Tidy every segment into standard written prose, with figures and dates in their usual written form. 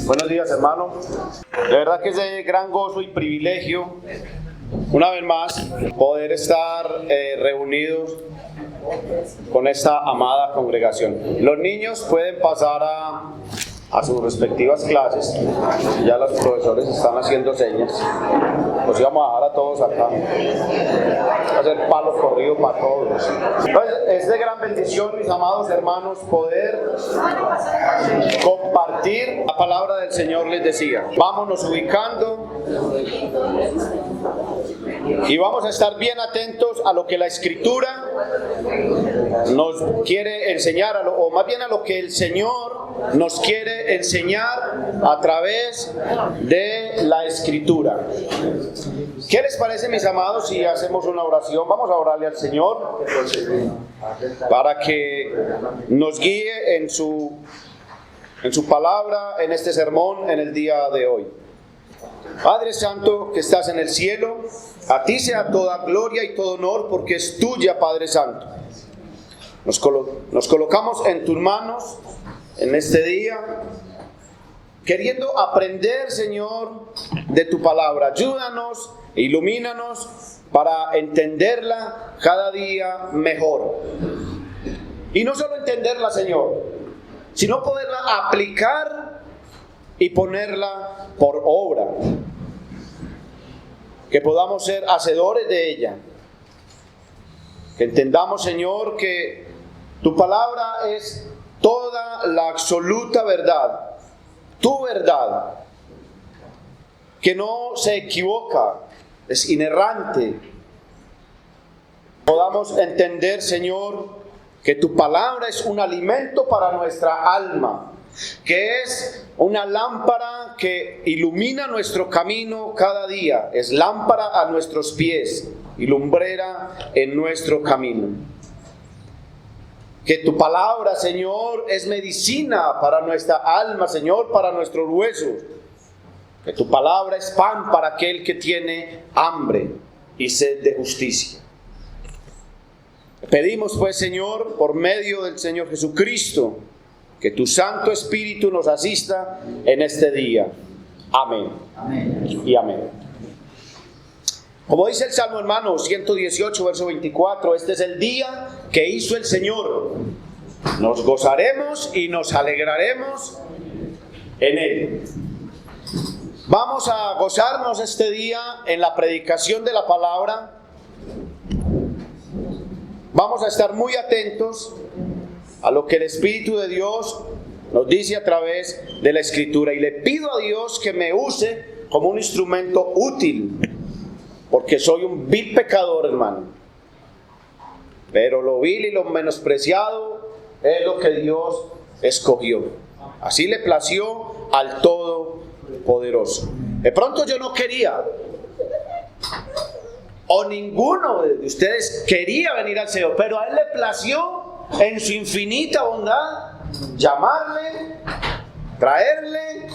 Buenos días, hermano. De verdad que es de gran gozo y privilegio, una vez más, poder estar reunidos con esta amada congregación. Los niños pueden pasar a sus respectivas clases. Ya los profesores están haciendo señas. Los íbamos a dejar a todos acá. Va a ser palo corrido para todos. Entonces, es de gran bendición, mis amados hermanos, poder compartir la palabra del Señor. Les decía, vámonos ubicando y vamos a estar bien atentos a lo que la Escritura nos quiere enseñar, o más bien a lo que el Señor nos quiere enseñar a través de la Escritura. ¿Qué les parece, mis amados, si hacemos una oración? Vamos a orarle al Señor para que nos guíe en su palabra, en este sermón, en el día de hoy. Padre Santo que estás en el cielo, a ti sea toda gloria y todo honor, porque es tuya, Padre Santo. Nos colocamos en tus manos en este día, queriendo aprender, Señor, de tu palabra. Ayúdanos, ilumínanos para entenderla cada día mejor. Y no solo entenderla, Señor, sino poderla aplicar y ponerla por obra. Que podamos ser hacedores de ella. Que entendamos, Señor, que tu palabra es toda la absoluta verdad, tu verdad, que no se equivoca, es inerrante. Podamos entender, Señor, que tu palabra es un alimento para nuestra alma, que es una lámpara que ilumina nuestro camino cada día, es lámpara a nuestros pies y lumbrera en nuestro camino. Que tu palabra, Señor, es medicina para nuestra alma, Señor, para nuestros huesos. Que tu palabra es pan para aquel que tiene hambre y sed de justicia. Pedimos, pues, Señor, por medio del Señor Jesucristo, que tu Santo Espíritu nos asista en este día. Amén. Amén. Y amén. Como dice el Salmo, hermano, 118, verso 24, este es el día que hizo el Señor. Nos gozaremos y nos alegraremos en él. Vamos a gozarnos este día en la predicación de la palabra. Vamos a estar muy atentos a lo que el Espíritu de Dios nos dice a través de la Escritura. Y le pido a Dios que me use como un instrumento útil, porque soy un vil pecador, hermano. Pero lo vil y lo menospreciado es lo que Dios escogió. Así le plació al Todopoderoso. De pronto yo no quería, o ninguno de ustedes quería venir al Señor, pero a Él le plació en su infinita bondad llamarle, traerle,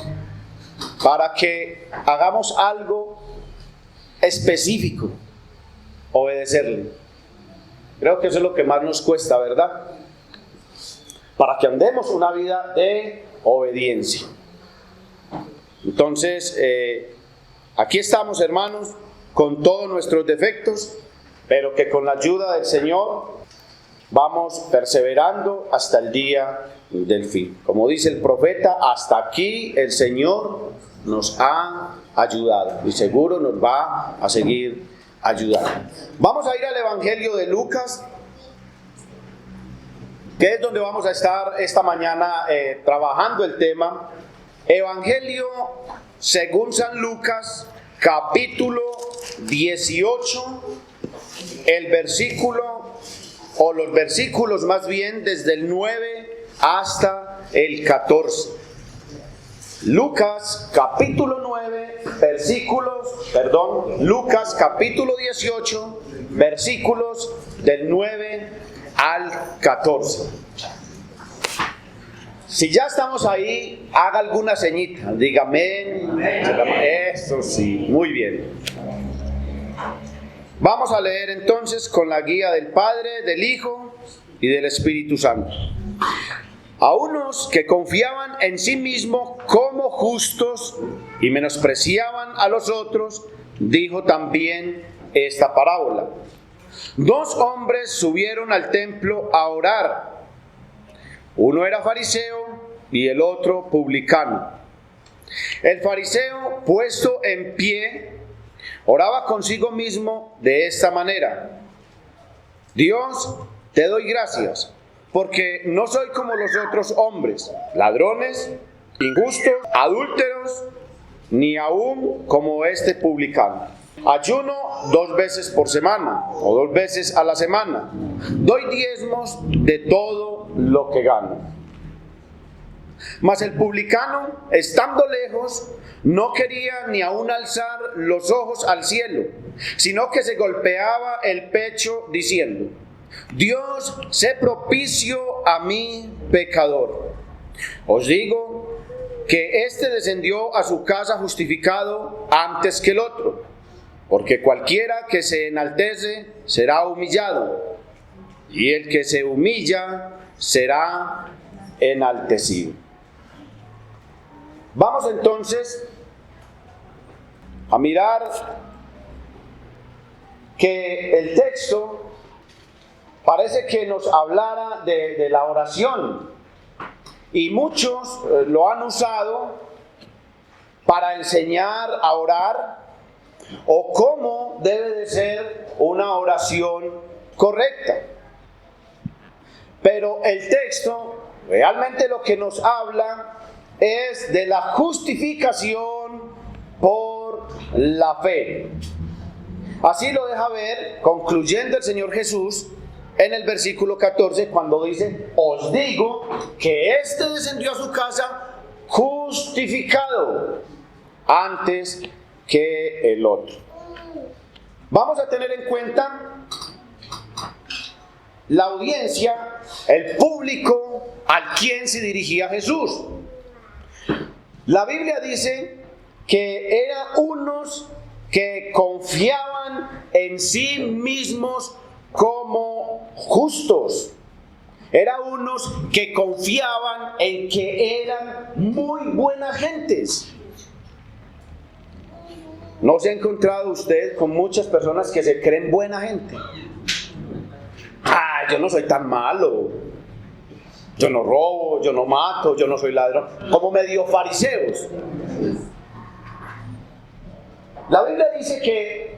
para que hagamos algo específico, obedecerle. Creo que eso es lo que más nos cuesta, ¿verdad? Para que andemos una vida de obediencia. Entonces, aquí estamos, hermanos, con todos nuestros defectos, pero que con la ayuda del Señor vamos perseverando hasta el día del fin. Como dice el profeta, hasta aquí el Señor nos ha ayudado y seguro nos va a seguir ayudando. Vamos a ir al Evangelio de Lucas, que es donde vamos a estar esta mañana trabajando el tema. Evangelio según San Lucas, capítulo 18, el versículo, o los versículos más bien, desde el 9 hasta el 14. Lucas capítulo 9, Lucas capítulo 18, versículos del 9 al 14. Si ya estamos ahí, haga alguna señita, diga amén. Eso sí, muy bien. Vamos a leer entonces con la guía del Padre, del Hijo y del Espíritu Santo. A unos que confiaban en sí mismos como justos y menospreciaban a los otros, dijo también esta parábola. 2 hombres subieron al templo a orar. Uno era fariseo y el otro publicano. El fariseo, puesto en pie, oraba consigo mismo de esta manera: Dios, te doy gracias, porque no soy como los otros hombres, ladrones, injustos, adúlteros, ni aún como este publicano. Ayuno 2 veces por semana, o 2 veces a la semana. Doy diezmos de todo lo que gano. Mas el publicano, estando lejos, no quería ni aún alzar los ojos al cielo, sino que se golpeaba el pecho diciendo: Dios, sé propicio a mí, pecador. Os digo que éste descendió a su casa justificado antes que el otro, porque cualquiera que se enaltece será humillado, y el que se humilla será enaltecido. Vamos entonces a mirar que el texto parece que nos hablara de la oración, y muchos lo han usado para enseñar a orar o cómo debe de ser una oración correcta. Pero el texto realmente lo que nos habla es de la justificación por la fe. Así lo deja ver concluyendo el Señor Jesús en el versículo 14, cuando dice: os digo que éste descendió a su casa justificado antes que el otro. Vamos a tener en cuenta la audiencia, el público al quien se dirigía Jesús. La Biblia dice que eran unos que confiaban en sí mismos como justos. Eran unos que confiaban en que eran muy buenas gentes. ¿No se ha encontrado usted con muchas personas que se creen buena gente? Yo no soy tan malo, yo no robo, yo no mato, yo no soy ladrón, como medio fariseos. La Biblia dice que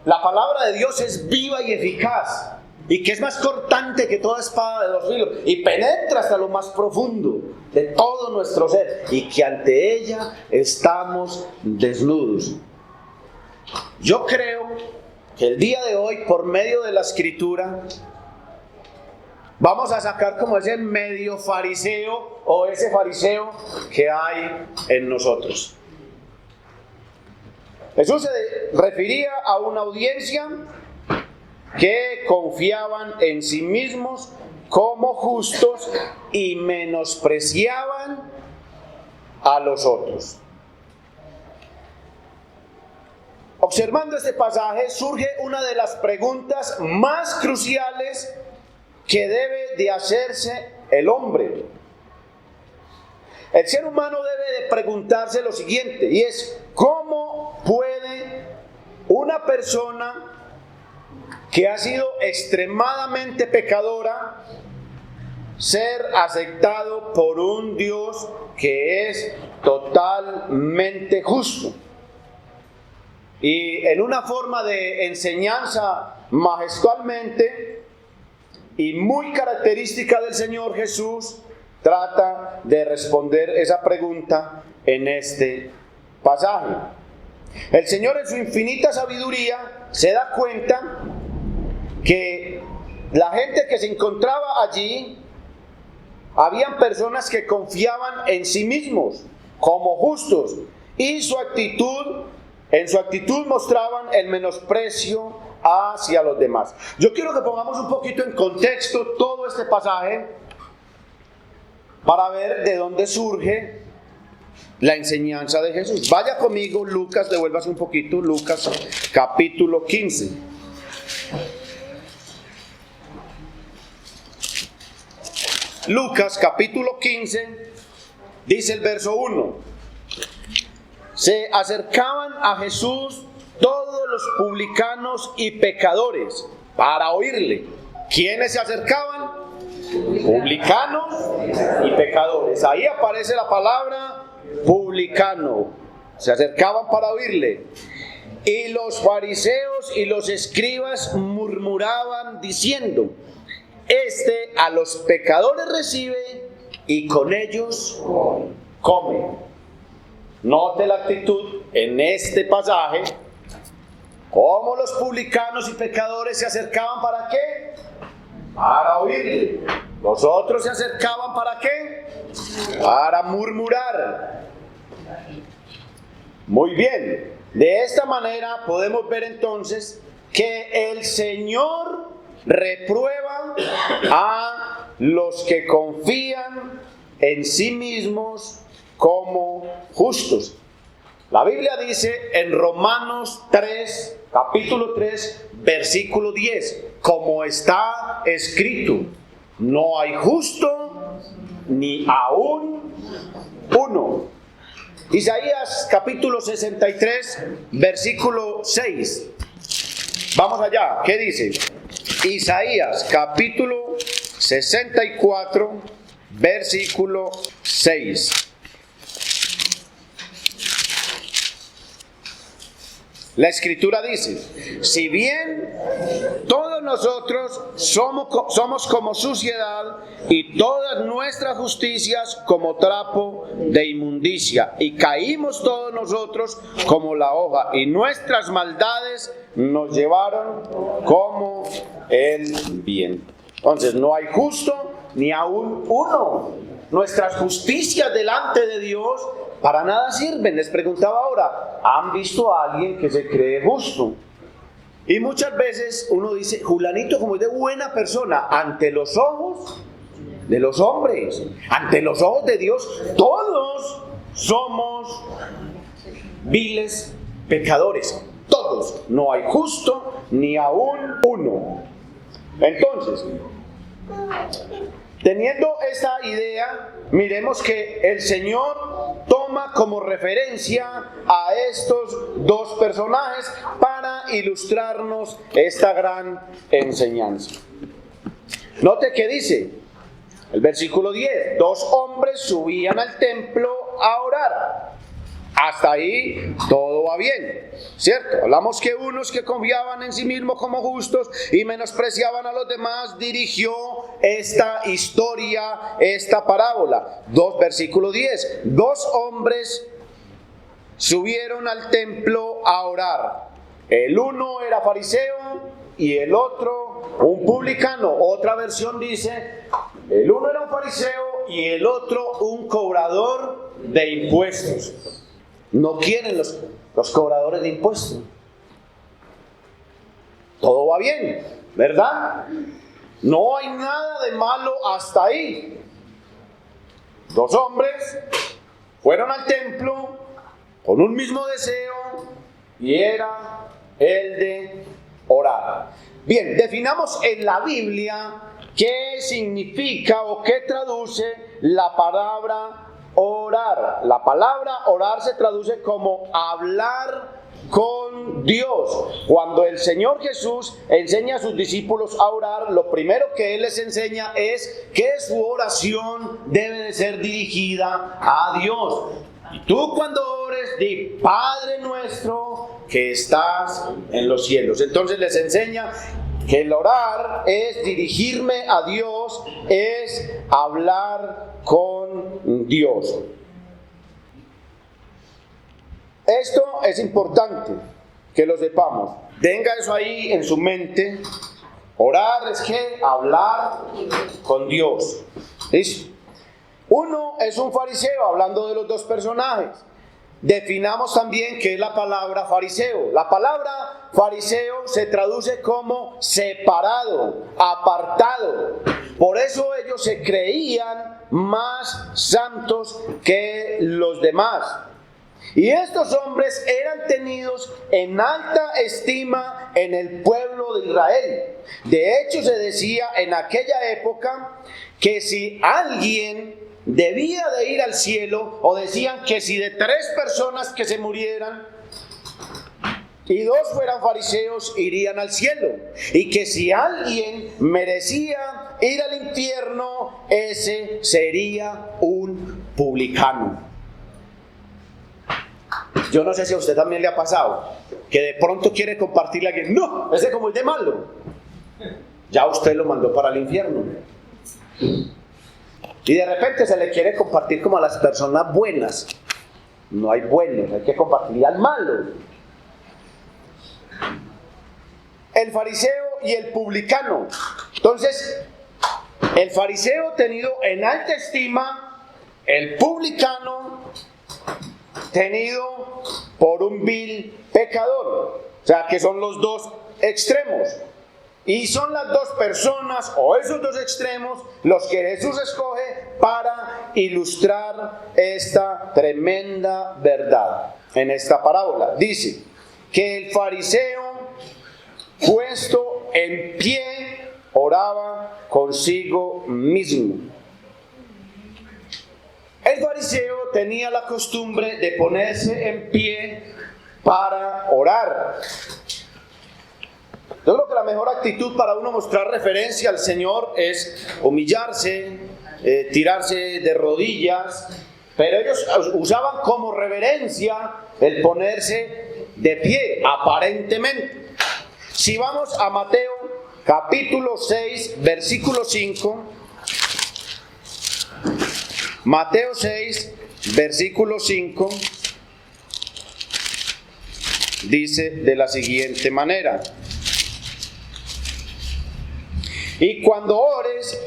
la palabra de Dios es viva y eficaz, y que es más cortante que toda espada de 2 filos, y penetra hasta lo más profundo de todo nuestro ser, y que ante ella estamos desnudos. Yo creo que el día de hoy, por medio de la Escritura, vamos a sacar como ese medio fariseo o ese fariseo que hay en nosotros. Jesús se refería a una audiencia que confiaban en sí mismos como justos y menospreciaban a los otros. Observando este pasaje surge una de las preguntas más cruciales que debe de hacerse el hombre. El ser humano debe de preguntarse lo siguiente, y es: ¿cómo puede una persona que ha sido extremadamente pecadora ser aceptado por un Dios que es totalmente justo? Y en una forma de enseñanza majestualmente y muy característica del Señor Jesús, trata de responder esa pregunta en este pasaje. El Señor, en su infinita sabiduría, se da cuenta que la gente que se encontraba allí, habían personas que confiaban en sí mismos como justos, y en su actitud mostraban el menosprecio hacia los demás. Yo quiero que pongamos un poquito en contexto todo este pasaje para ver de dónde surge la enseñanza de Jesús. Vaya conmigo, Lucas, devuélvase un poquito, Lucas capítulo 15. Lucas capítulo 15, dice el verso 1. Se acercaban a Jesús todos los publicanos y pecadores para oírle. ¿Quiénes se acercaban? Publicanos y pecadores. Ahí aparece la palabra publicano. Se acercaban para oírle. Y los fariseos y los escribas murmuraban diciendo: este a los pecadores recibe y con ellos come. Note la actitud en este pasaje. Cómo los publicanos y pecadores se acercaban, ¿para qué? Para oírle. Los otros se acercaban, ¿para qué? Para murmurar. Muy bien. De esta manera podemos ver entonces que el Señor reprueba a los que confían en sí mismos como justos. La Biblia dice en Romanos 3, capítulo 3, versículo 10, como está escrito: no hay justo ni aún uno. Isaías capítulo 63, versículo 6. Vamos allá, ¿qué dice? Isaías capítulo 64, versículo 6. La Escritura dice: si bien todos nosotros somos como suciedad, y todas nuestras justicias como trapo de inmundicia, y caímos todos nosotros como la hoja, y nuestras maldades nos llevaron como el viento. Entonces no hay justo ni aún uno. Nuestras justicias delante de Dios para nada sirven. Les preguntaba ahora, ¿han visto a alguien que se cree justo? Y muchas veces uno dice: Julanito, como es de buena persona, ante los ojos de los hombres, ante los ojos de Dios, todos somos viles pecadores. Todos. No hay justo ni aún uno. Entonces, teniendo esta idea, miremos que el Señor toma como referencia a estos dos personajes para ilustrarnos esta gran enseñanza. Note que dice el versículo 10: dos hombres subían al templo a orar. Hasta ahí todo va bien, ¿cierto? Hablamos que unos que confiaban en sí mismos como justos y menospreciaban a los demás dirigió esta historia, esta parábola. Versículo 10. Dos hombres subieron al templo a orar. El uno era fariseo y el otro un publicano. Otra versión dice: el uno era un fariseo y el otro un cobrador de impuestos. No quieren los cobradores de impuestos. Todo va bien, ¿verdad? No hay nada de malo hasta ahí. Dos hombres fueron al templo con un mismo deseo, y era el de orar. Bien, definamos en la Biblia qué significa o qué traduce la palabra orar. La palabra orar se traduce como hablar con Dios. Cuando el Señor Jesús enseña a sus discípulos a orar, lo primero que Él les enseña es que su oración debe de ser dirigida a Dios. Y tú cuando ores, di: Padre nuestro que estás en los cielos. Entonces les enseña que el orar es dirigirme a Dios, es hablar con Dios. Esto es importante que lo sepamos. Tenga eso ahí en su mente. Orar es que hablar con Dios. ¿Listo? Uno es un fariseo, hablando de los dos personajes. Definamos también qué es la palabra fariseo. La palabra fariseo se traduce como separado, apartado. Por eso ellos se creían más santos que los demás. Y estos hombres eran tenidos en alta estima en el pueblo de Israel. De hecho, se decía en aquella época que si alguien debía de ir al cielo, o decían que si de 3 personas que se murieran y 2 fueran fariseos, irían al cielo, y que si alguien merecía ir al infierno, ese sería un publicano. Yo no sé si a usted también le ha pasado que de pronto quiere compartirle a alguien, no, ese como es de malo, ya usted lo mandó para el infierno. Y de repente se le quiere compartir como a las personas buenas. No hay buenos, hay que compartir al malo. El fariseo y el publicano. Entonces, el fariseo tenido en alta estima, el publicano tenido por un vil pecador. O sea, que son los 2 extremos. Y son las 2 personas, o esos 2 extremos, los que Jesús escoge para ilustrar esta tremenda verdad en esta parábola. Dice que el fariseo, puesto en pie, oraba consigo mismo. El fariseo tenía la costumbre de ponerse en pie para orar. Yo creo que la mejor actitud para uno mostrar referencia al Señor es humillarse, tirarse de rodillas, pero ellos usaban como reverencia el ponerse de pie, aparentemente. Si vamos a Mateo capítulo 6, versículo 5, Mateo 6, versículo 5, dice de la siguiente manera: y cuando ores,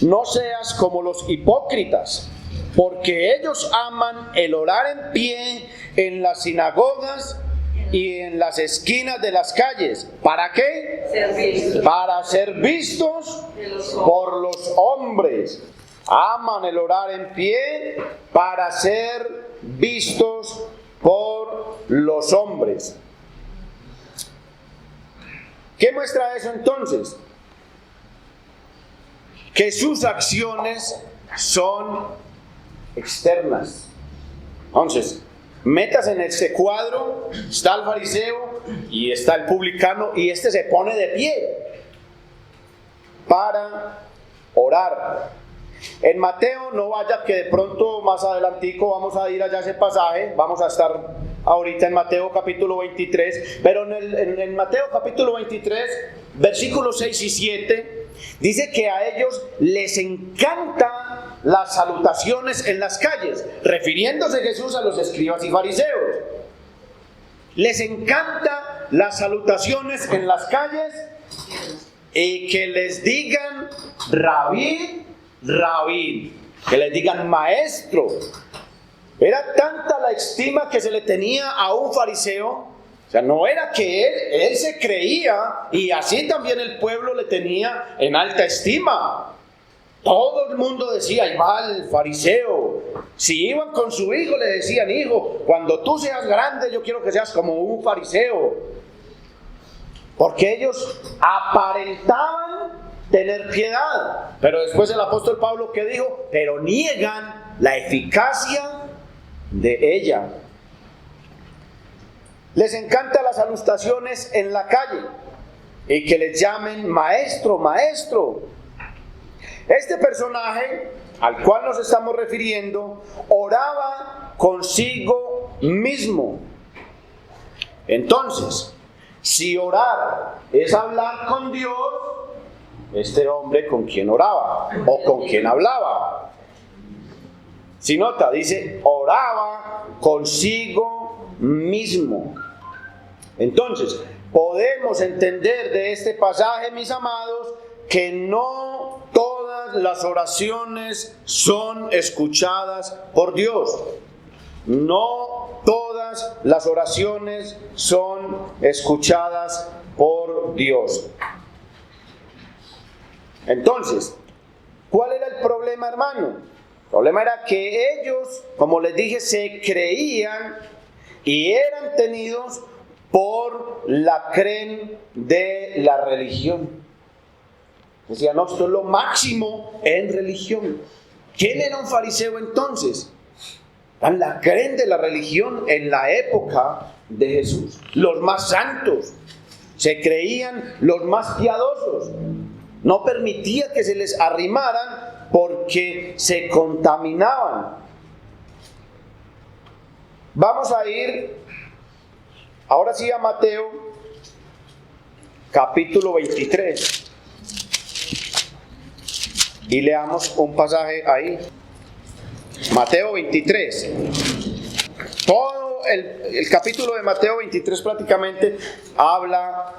no seas como los hipócritas, porque ellos aman el orar en pie en las sinagogas y en las esquinas de las calles. ¿Para qué? Para ser vistos por los hombres. Aman el orar en pie para ser vistos por los hombres. ¿Qué muestra eso entonces? Que sus acciones son externas. Entonces, metas en este cuadro, está el fariseo y está el publicano, y este se pone de pie para orar. En Mateo, no vaya que de pronto más adelantico vamos a ir allá a ese pasaje, vamos a estar ahorita en Mateo capítulo 23, pero en Mateo capítulo 23, versículos 6 y 7, dice que a ellos les encanta las salutaciones en las calles, refiriéndose Jesús a los escribas y fariseos. Les encanta las salutaciones en las calles y que les digan rabí, rabí, que les digan maestro. Era tanta la estima que se le tenía a un fariseo. O sea, no era que él se creía, y así también el pueblo le tenía en alta estima. Todo el mundo decía, ahí va el fariseo. Si iban con su hijo, le decían, hijo, cuando tú seas grande, yo quiero que seas como un fariseo. Porque ellos aparentaban tener piedad. Pero después el apóstol Pablo, ¿qué dijo? Pero niegan la eficacia de ella. Les encantan las salutaciones en la calle y que les llamen maestro, maestro. Este personaje al cual nos estamos refiriendo oraba consigo mismo. Entonces, si orar es hablar con Dios, este hombre con quién oraba o con quién hablaba. Si nota, dice oraba consigo mismo. Entonces, podemos entender de este pasaje, mis amados, que no todas las oraciones son escuchadas por Dios. No todas las oraciones son escuchadas por Dios. Entonces, ¿cuál era el problema, hermano? El problema era que ellos, como les dije, se creían y eran tenidos por la creen de la religión. Decía, no, esto es lo máximo en religión. ¿Quién era un fariseo entonces? Eran la creen de la religión en la época de Jesús. Los más santos. Se creían los más piadosos. No permitía que se les arrimaran porque se contaminaban. Vamos a ir ahora sí a Mateo, capítulo 23. Y leamos un pasaje ahí. Mateo 23. Todo el capítulo de Mateo 23 prácticamente habla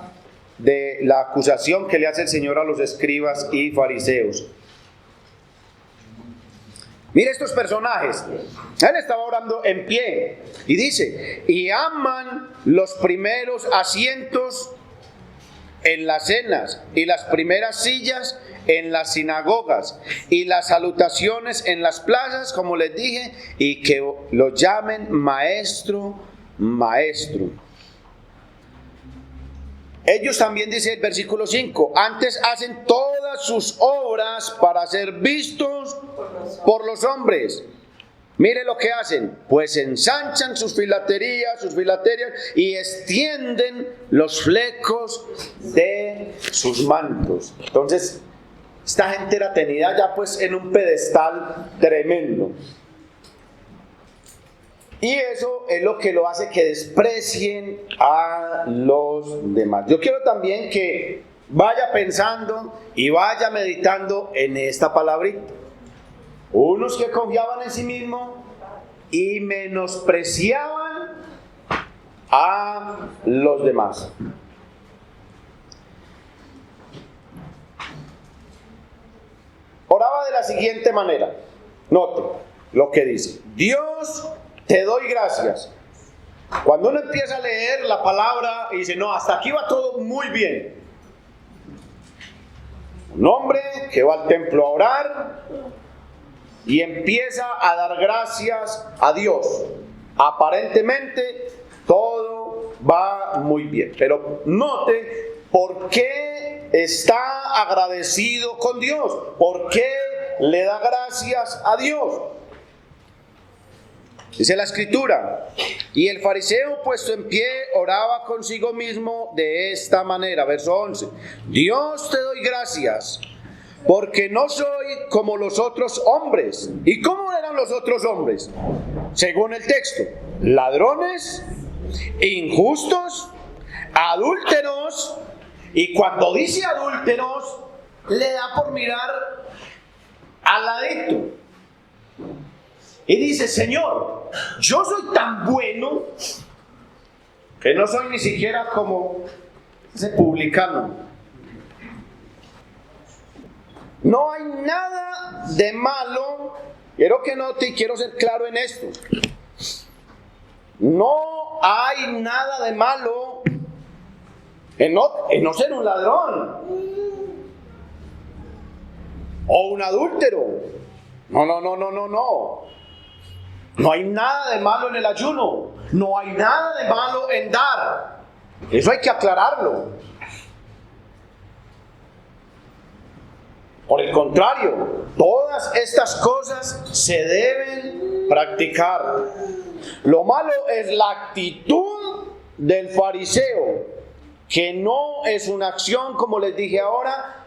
de la acusación que le hace el Señor a los escribas y fariseos. Mire estos personajes. Él estaba orando en pie y dice, y aman los primeros asientos en las cenas y las primeras sillas en las sinagogas y las salutaciones en las plazas, como les dije, y que lo llamen maestro, maestro. Ellos también, dice el versículo 5, antes hacen todas sus obras para ser vistos por los hombres. Mire lo que hacen, pues ensanchan sus filaterias y extienden los flecos de sus mantos. Entonces, esta gente era tenida ya pues en un pedestal tremendo. Y eso es lo que lo hace que desprecien a los demás. Yo quiero también que vaya pensando y vaya meditando en esta palabrita. Unos que confiaban en sí mismos y menospreciaban a los demás. Oraba de la siguiente manera. Note lo que dice. Dios, te doy gracias. Cuando uno empieza a leer la palabra y dice, no, hasta aquí va todo muy bien. Un hombre que va al templo a orar y empieza a dar gracias a Dios. Aparentemente todo va muy bien. Pero note por qué está agradecido con Dios. ¿Por qué le da gracias a Dios? Dice la escritura, y el fariseo puesto en pie oraba consigo mismo de esta manera, verso 11, Dios te doy gracias, porque no soy como los otros hombres. ¿Y cómo eran los otros hombres? Según el texto, ladrones, injustos, adúlteros, y cuando dice adúlteros, le da por mirar al ladito. Y dice, Señor, yo soy tan bueno que no soy ni siquiera como ese publicano. No hay nada de malo, quiero que note y quiero ser claro en esto. No hay nada de malo en no ser un ladrón o un adúltero. No. No hay nada de malo en el ayuno. No hay nada de malo en dar. Eso hay que aclararlo. Por el contrario, todas estas cosas se deben practicar. Lo malo es la actitud del fariseo, que no es una acción, como les dije ahora,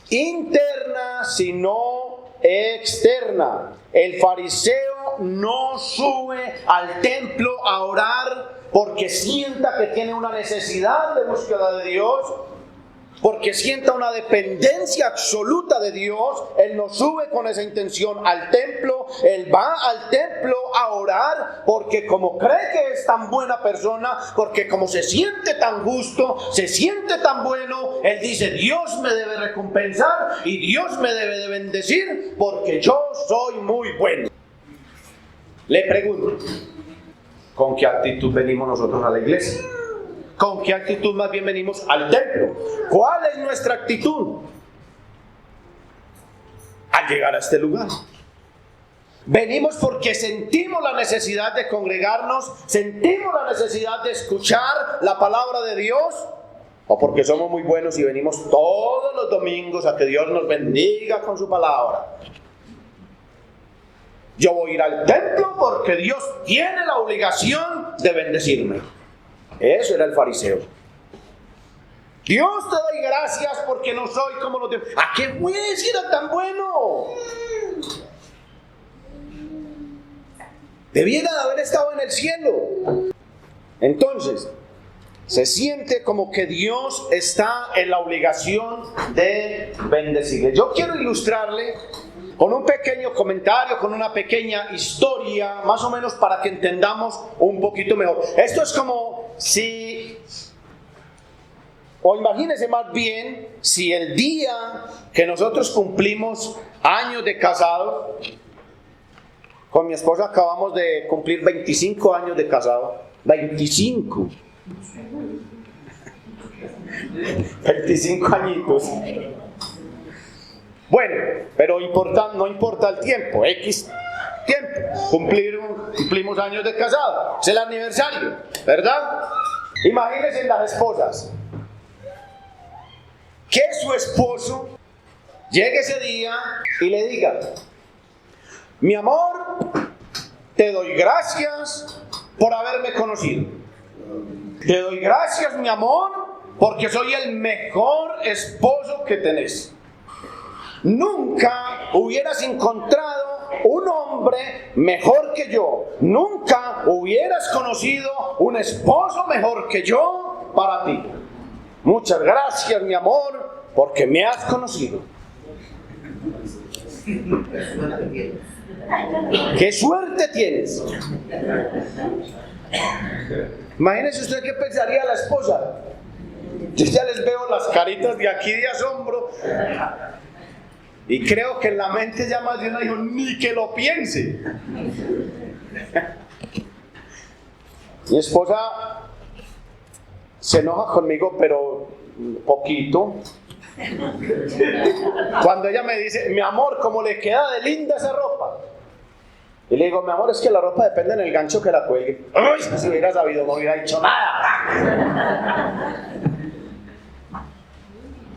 interna, sino externa. El fariseo no sube al templo a orar porque sienta que tiene una necesidad de búsqueda de Dios, porque sienta una dependencia absoluta de Dios. Él no sube con esa intención al templo. Él va al templo a orar porque como cree que es tan buena persona, porque como se siente tan justo, se siente tan bueno, él dice, Dios me debe recompensar y Dios me debe de bendecir porque yo soy muy bueno. Le pregunto, ¿con qué actitud venimos nosotros a la iglesia? ¿Con qué actitud más bien venimos al templo? ¿Cuál es nuestra actitud al llegar a este lugar? Venimos porque sentimos la necesidad de congregarnos, sentimos la necesidad de escuchar la palabra de Dios. o porque somos muy buenos y venimos todos los domingos a que Dios nos bendiga con su palabra. Yo voy a ir al templo porque Dios tiene la obligación de bendecirme. Eso era el fariseo. Dios, te doy gracias porque no soy como los demás. ¿A qué fue si era tan bueno? Debiera de haber estado en el cielo. Entonces, se siente como que Dios está en la obligación de bendecirle. Yo quiero ilustrarle con un pequeño comentario, con una pequeña historia, más o menos para que entendamos un poquito mejor. Esto es como si, o imagínense más bien, si el día que nosotros cumplimos años de casado, con mi esposa acabamos de cumplir 25 años de casado. 25 añitos. Bueno, pero no importa el tiempo, X tiempo. Cumplimos años de casado. Es el aniversario, ¿verdad? Imagínense las esposas. Que su esposo llegue ese día y le diga: mi amor, te doy gracias por haberme conocido. Te doy gracias, mi amor, porque soy el mejor esposo que tenés. Nunca hubieras encontrado un hombre mejor que yo. Nunca hubieras conocido un esposo mejor que yo para ti. Muchas gracias, mi amor, porque me has conocido. ¡Qué suerte tienes! Imagínese usted qué pensaría la esposa. Yo ya les veo las caritas de aquí de asombro. Y creo que en la mente ya más de una dijo: ni que lo piense. Mi esposa se enoja conmigo, pero poquito. Cuando ella me dice: mi amor, ¿cómo le queda de linda esa ropa? Y le digo: mi amor, es que la ropa depende del gancho que la cuelgue. ¡Ay! Si hubiera sabido, no hubiera dicho nada.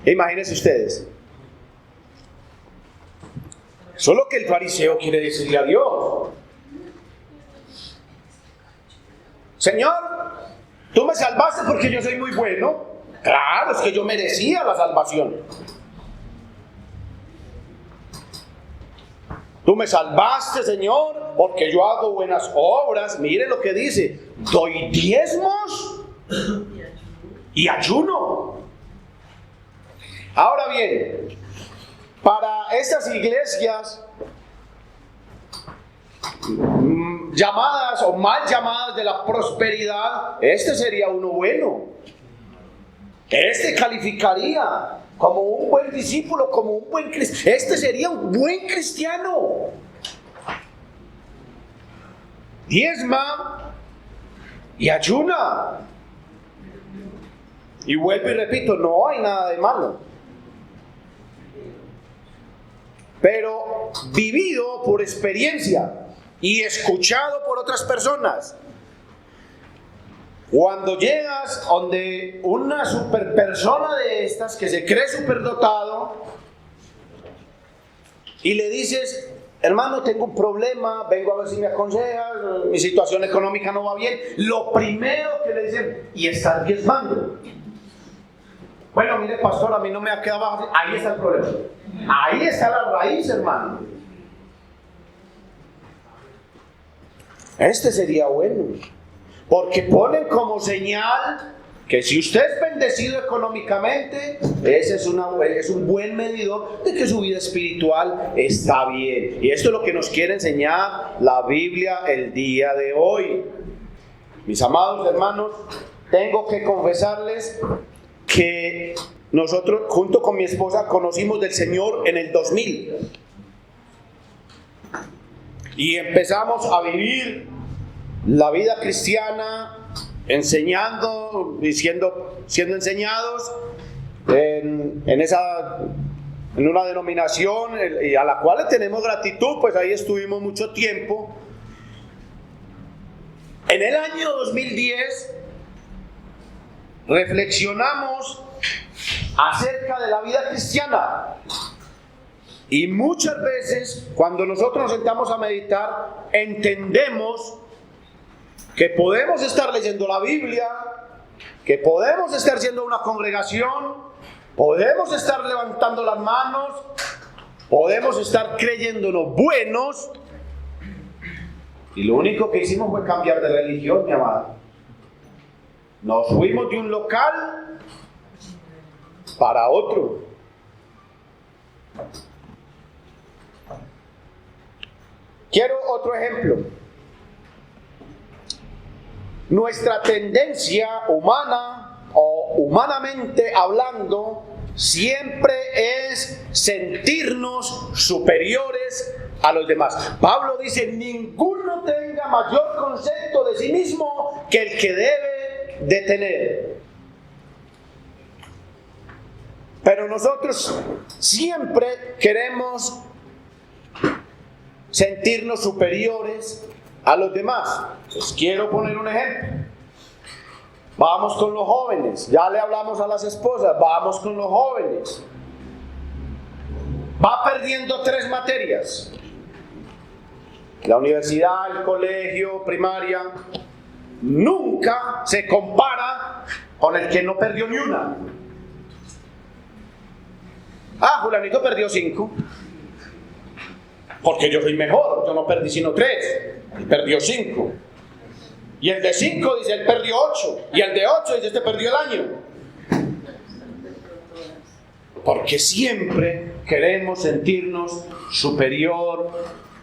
Imagínense ustedes. Eso es lo que el fariseo quiere decirle a Dios. Señor, tú me salvaste porque yo soy muy bueno. Claro, es que yo merecía la salvación. Tú me salvaste, Señor, porque yo hago buenas obras. Mire lo que dice: doy diezmos y ayuno. Ahora bien, para estas iglesias llamadas o mal llamadas de la prosperidad, este sería uno bueno. Este calificaría como un buen discípulo, como un buen cristiano. Este sería un buen cristiano. Diezma y ayuna. Y vuelvo y repito, no hay nada de malo. Pero vivido por experiencia y escuchado por otras personas. Cuando llegas donde una super persona de estas que se cree superdotado y le dices: hermano, tengo un problema, vengo a ver si me aconsejas, mi situación económica no va bien. Lo primero que le dicen: ¿y estás diezmando? Bueno, mire, pastor, a mí no me ha quedado bajo. Ahí está el problema. Ahí está la raíz, hermano. Este sería bueno. Porque ponen como señal que si usted es bendecido económicamente, ese es un buen medidor de que su vida espiritual está bien. Y esto es lo que nos quiere enseñar la Biblia el día de hoy. Mis amados hermanos, tengo que confesarles que nosotros, junto con mi esposa, conocimos del Señor en el 2000. Y empezamos a vivir la vida cristiana, enseñando y siendo enseñados en una denominación a la cual le tenemos gratitud, pues ahí estuvimos mucho tiempo. En el año 2010 reflexionamos acerca de la vida cristiana. Y muchas veces, cuando nosotros nos sentamos a meditar, entendemos que podemos estar leyendo la Biblia, que podemos estar siendo una congregación, podemos estar levantando las manos, podemos estar creyéndonos buenos, y lo único que hicimos fue cambiar de religión, mi amado. Nos fuimos de un local para otro. Quiero otro ejemplo. Nuestra tendencia humana, o humanamente hablando, siempre es sentirnos superiores a los demás. Pablo dice: ninguno tenga mayor concepto de sí mismo que el que debe de tener. Pero nosotros siempre queremos sentirnos superiores a los demás. Les quiero poner un ejemplo. Vamos con los jóvenes. Ya le hablamos a las esposas. Vamos con los jóvenes. Va perdiendo 3 materias. La universidad, el colegio, primaria, nunca se compara con el que no perdió ni una. Fulanito perdió 5. Porque yo soy mejor, yo no perdí sino 3. Él perdió 5. Y el de 5 dice, él perdió 8. Y el de 8 dice, este perdió el año. Porque siempre queremos sentirnos superior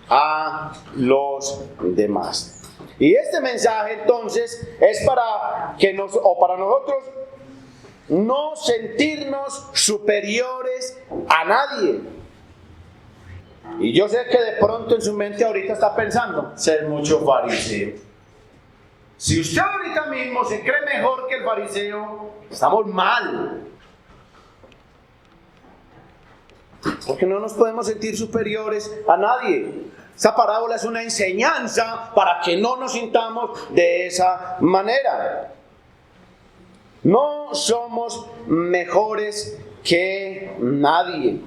a los demás. Y este mensaje entonces es para nosotros no sentirnos superiores a nadie. Y yo sé que de pronto en su mente ahorita está pensando, ser mucho fariseo. Si usted ahorita mismo se cree mejor que el fariseo, estamos mal. Porque no nos podemos sentir superiores a nadie. Esta parábola es una enseñanza para que no nos sintamos de esa manera. No somos mejores que nadie.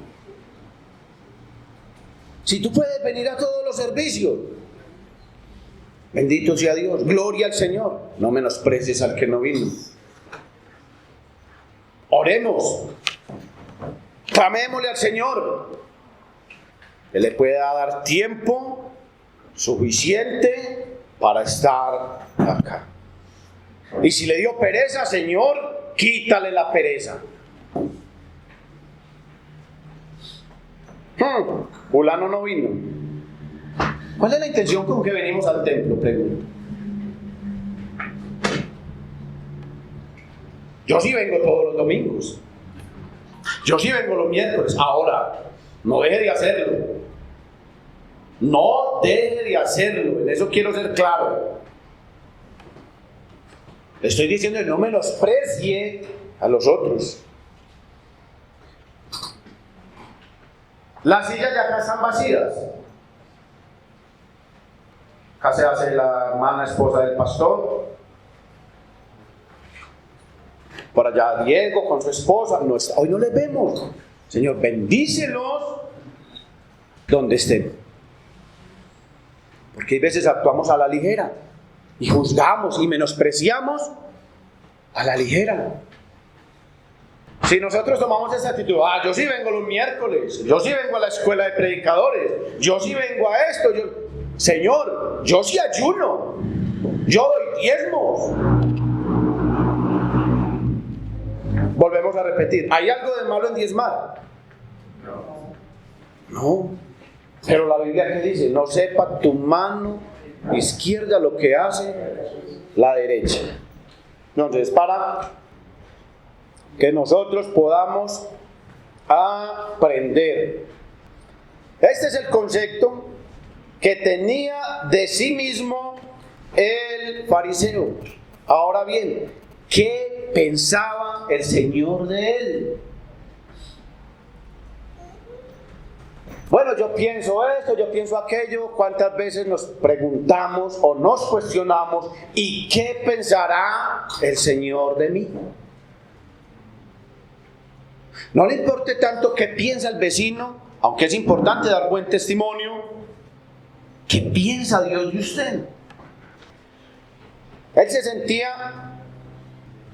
Si tú puedes venir a todos los servicios, bendito sea Dios, gloria al Señor. No menosprecies al que no vino. Oremos, clamémosle al Señor. Él le puede dar tiempo suficiente para estar acá. Y si le dio pereza, Señor, quítale la pereza. Fulano no vino. ¿Cuál es la intención con que venimos al templo? Pregunto. Yo sí vengo todos los domingos. Yo sí vengo los miércoles. Ahora, no deje de hacerlo. No deje de hacerlo. En eso quiero ser claro. Le estoy diciendo que no menosprecie a los otros. Las sillas de acá están vacías. Acá se hace la hermana esposa del pastor. Por allá Diego con su esposa. No está, hoy no les vemos. Señor, bendícelos donde estén. Porque hay veces actuamos a la ligera y juzgamos y menospreciamos a la ligera. Si nosotros tomamos esa actitud, yo sí vengo los miércoles, yo sí vengo a la escuela de predicadores, yo sí vengo a esto, Señor, yo sí ayuno, yo doy diezmos. Volvemos a repetir, ¿hay algo de malo en diezmar? No. Pero la Biblia que dice, no sepa tu mano izquierda lo que hace la derecha. Entonces, para que nosotros podamos aprender. Este es el concepto que tenía de sí mismo el fariseo. Ahora bien, ¿qué pensaba el Señor de él? Bueno, yo pienso esto, yo pienso aquello. ¿Cuántas veces nos preguntamos o nos cuestionamos, ¿y qué pensará el Señor de mí? No le importe tanto qué piensa el vecino, aunque es importante dar buen testimonio. ¿Qué piensa Dios de usted?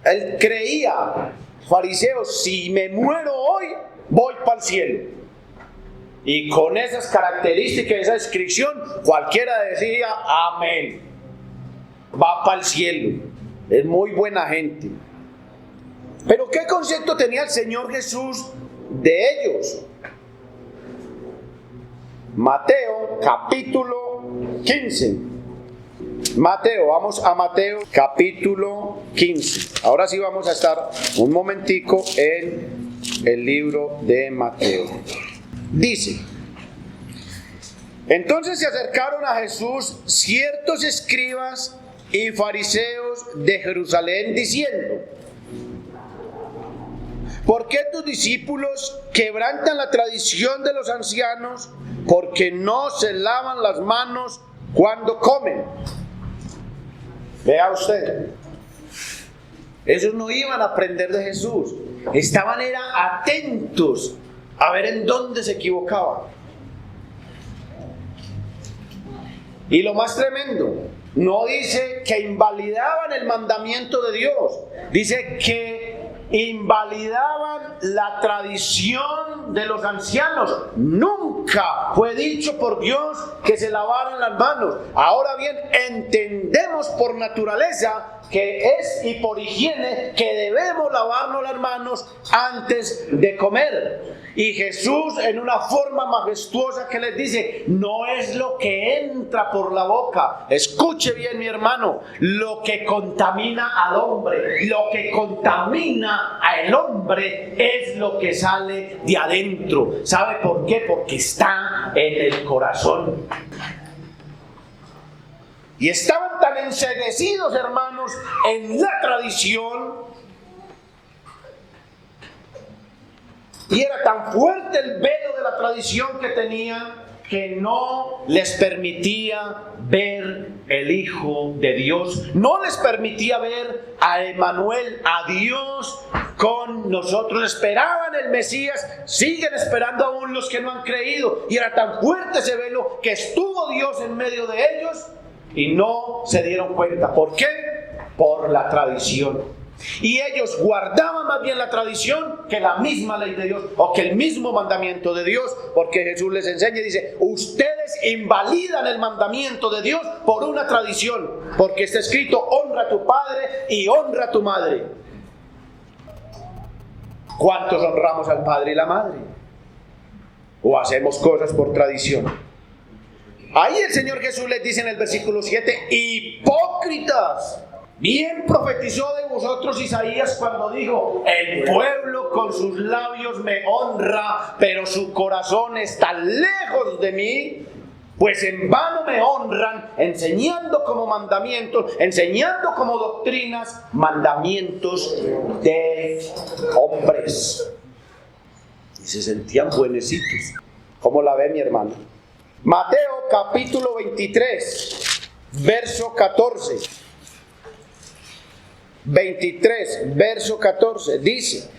Él creía, fariseo, si me muero hoy, voy para el cielo. Y con esas características, esa descripción, cualquiera decía, amén, va para el cielo. Es muy buena gente. Pero ¿qué concepto tenía el Señor Jesús de ellos? Mateo capítulo 15. Vamos a Mateo capítulo 15. Ahora sí vamos a estar un momentico en el libro de Mateo. Dice: entonces se acercaron a Jesús ciertos escribas y fariseos de Jerusalén diciendo: ¿por qué tus discípulos quebrantan la tradición de los ancianos porque no se lavan las manos cuando comen? Vea usted, ellos no iban a aprender de Jesús, estaban atentos a ver en dónde se equivocaban. Y lo más tremendo, no dice que invalidaban el mandamiento de Dios, dice que invalidaban la tradición de los ancianos. Nunca fue dicho por Dios que se lavaran las manos. Ahora bien, entendemos por naturaleza que es y por higiene que debemos lavarnos las manos antes de comer. Y Jesús, en una forma majestuosa, que les dice: no es lo que entra por la boca, escuche bien mi hermano, lo que contamina al hombre, lo que contamina al hombre es lo que sale de adentro. ¿Sabe por qué? Porque está en el corazón. Y estaban tan enceguecidos, hermanos, en la tradición, y era tan fuerte el velo de la tradición que tenían, que no les permitía ver el Hijo de Dios, no les permitía ver a Emmanuel, a Dios con nosotros. Esperaban el Mesías, siguen esperando aún los que no han creído, y era tan fuerte ese velo que estuvo Dios en medio de ellos y no se dieron cuenta. ¿Por qué? Por la tradición. Y ellos guardaban más bien la tradición que la misma ley de Dios, o que el mismo mandamiento de Dios, porque Jesús les enseña y dice: ustedes invalidan el mandamiento de Dios por una tradición, porque está escrito: honra a tu padre y honra a tu madre. ¿Cuántos honramos al padre y la madre? ¿O hacemos cosas por tradición? Ahí el Señor Jesús les dice en el versículo 7: hipócritas. Bien profetizó de vosotros Isaías cuando dijo: el pueblo con sus labios me honra, pero su corazón está lejos de mí. Pues en vano me honran, enseñando como mandamientos, enseñando como doctrinas, mandamientos de hombres. Y se sentían buenecitos. ¿Cómo la ve mi hermano? Mateo capítulo 23, verso 14. 23, verso 14, dice: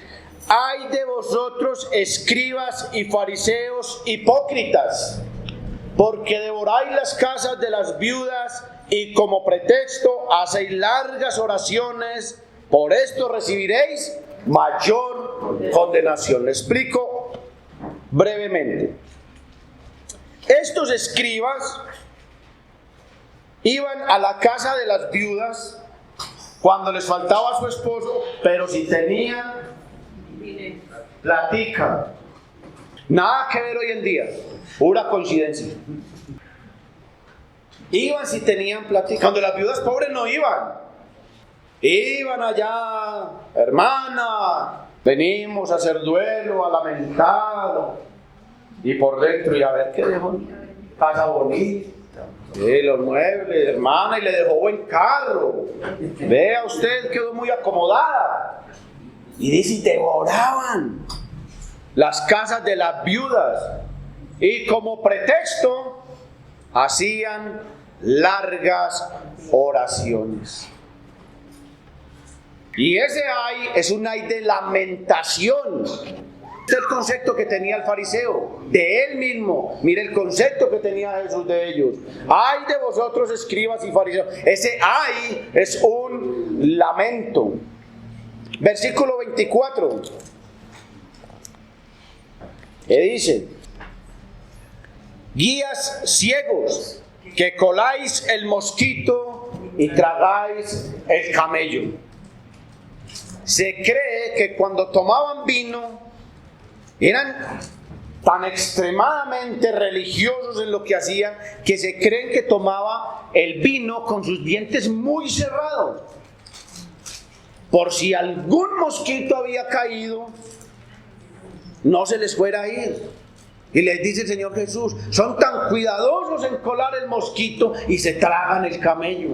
ay de vosotros, escribas y fariseos hipócritas, porque devoráis las casas de las viudas y como pretexto hacéis largas oraciones, por esto recibiréis mayor condenación. Le explico brevemente. Estos escribas iban a la casa de las viudas cuando les faltaba a su esposo, pero si tenían platica. Nada que ver hoy en día, pura coincidencia. Iban si tenían platica. Cuando las viudas pobres no iban. Iban allá: hermana, venimos a hacer duelo, a lamentar. Y por dentro, y a ver qué dejó. Casa bonita. Los muebles, hermana, y le dejó buen carro. Vea usted, quedó muy acomodada. Y dice: y devoraban las casas de las viudas, y como pretexto hacían largas oraciones. Y ese ay es un ay de lamentación, el concepto que tenía el fariseo de él mismo. Mire el concepto que tenía Jesús de ellos. Ay de vosotros, escribas y fariseos. Ese ay es un lamento. Versículo 24. ¿Qué dice? Guías ciegos, que coláis el mosquito y tragáis el camello. Se cree que cuando tomaban vino eran tan extremadamente religiosos en lo que hacían que se creen que tomaba el vino con sus dientes muy cerrados, por si algún mosquito había caído, no se les fuera a ir. Y les dice el Señor Jesús, son tan cuidadosos en colar el mosquito y se tragan el camello.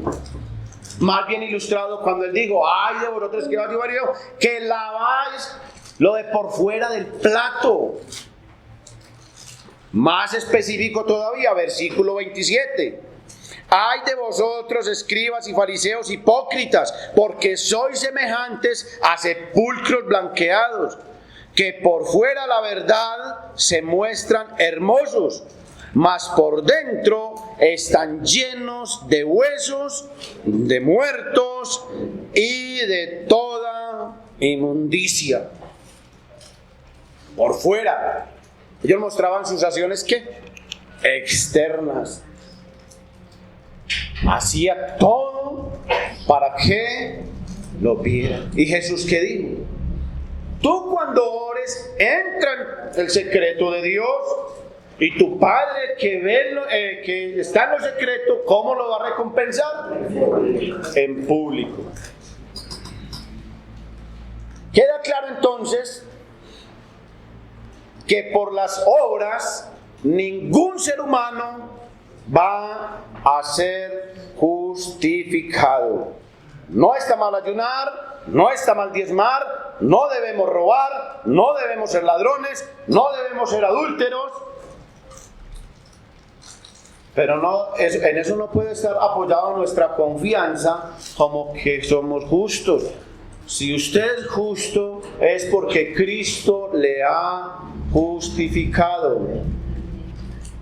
Más bien ilustrado cuando él dijo, ay de vosotros escribas y fariseos, que laváis lo de por fuera del plato. Más específico todavía, versículo 27. Ay de vosotros, escribas y fariseos hipócritas, porque sois semejantes a sepulcros blanqueados, que por fuera la verdad se muestran hermosos, mas por dentro están llenos de huesos, de muertos y de toda inmundicia. Por fuera. Ellos mostraban sus acciones, ¿qué? Externas. Hacía todo para que lo vieran. ¿Y Jesús qué dijo? Tú cuando ores, entra en el secreto de Dios, y tu Padre que ve que está en lo secreto, ¿cómo lo va a recompensar? En público. Queda claro entonces que por las obras ningún ser humano va a ser justificado. No está mal ayunar, no está mal diezmar, no debemos robar, no debemos ser ladrones, no debemos ser adúlteros. Pero en eso no puede estar apoyada nuestra confianza como que somos justos. Si usted es justo es porque Cristo le ha justificado.